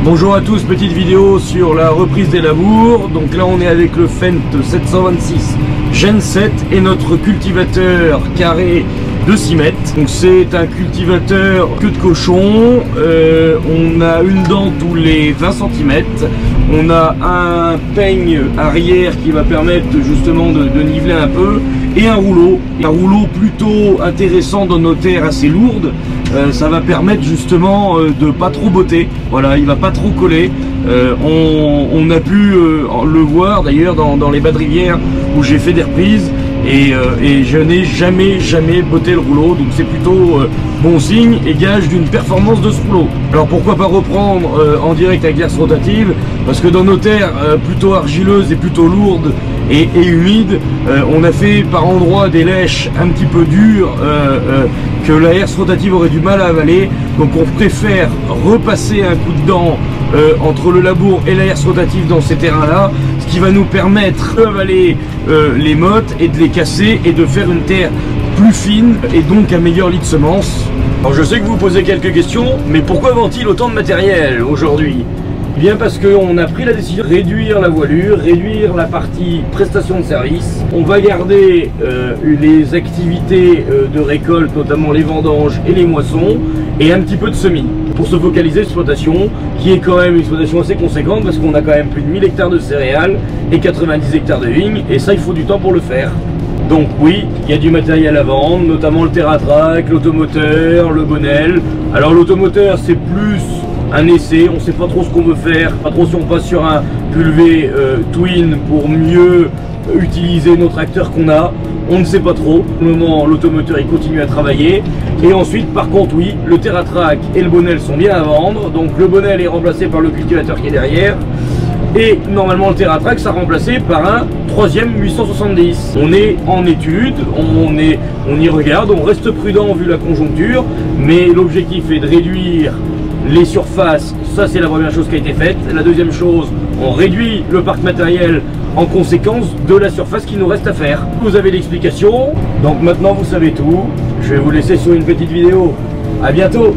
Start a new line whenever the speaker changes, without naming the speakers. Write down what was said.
Bonjour à tous, petite vidéo sur la reprise des labours. Donc là on est avec le Fendt 726 Gen 7 et notre cultivateur carré de 6 mètres. Donc c'est un cultivateur queue de cochon, on a une dent tous les 20 cm, on a un peigne arrière qui va permettre justement de niveler un peu, et un rouleau plutôt intéressant dans nos terres assez lourdes. Ça va permettre justement de pas trop botter, voilà, il va pas trop coller. On a pu le voir d'ailleurs dans les bas de rivière où j'ai fait des reprises, et je n'ai jamais botté le rouleau, donc c'est plutôt bon signe et gage d'une performance de ce rouleau. Alors pourquoi pas reprendre en direct avec l'herse rotative, parce que dans nos terres plutôt argileuses et plutôt lourdes et humides, on a fait par endroits des lèches un petit peu dures que la herse rotative aurait du mal à avaler. Donc on préfère repasser un coup de dent entre le labour et la herse rotative dans ces terrains là, ce qui va nous permettre d'avaler les mottes et de les casser et de faire une terre plus fine et donc un meilleur lit de semences. Alors je sais que vous posez quelques questions, mais pourquoi vend-il autant de matériel aujourd'hui? Bien parce qu'on a pris la décision de réduire la voilure, réduire la partie prestation de service. On va garder les activités de récolte, notamment les vendanges et les moissons, et un petit peu de semis, pour se focaliser sur l'exploitation, qui est quand même une exploitation assez conséquente, parce qu'on a quand même plus de 1000 hectares de céréales et 90 hectares de vignes, et ça il faut du temps pour le faire. Donc oui, il y a du matériel à vendre, notamment le TerraTrak, l'automoteur, le Bonnel. Alors l'automoteur c'est plus un essai, on ne sait pas trop ce qu'on veut faire, pas trop si on passe sur un pulvé Twin pour mieux utiliser nos tracteurs qu'on a, on ne sait pas trop. Pour le moment l'automoteur il continue à travailler, et ensuite par contre oui, le TerraTrak et le Bonnel sont bien à vendre. Donc le Bonnel est remplacé par le cultivateur qui est derrière, et normalement le TerraTrak sera remplacé par un troisième 870. On est en étude, on y regarde, on reste prudent vu la conjoncture, mais l'objectif est de réduire les surfaces. Ça c'est la première chose qui a été faite. La deuxième chose, on réduit le parc matériel en conséquence de la surface qui nous reste à faire. Vous avez l'explication, donc maintenant vous savez tout. Je vais vous laisser sur une petite vidéo. À bientôt.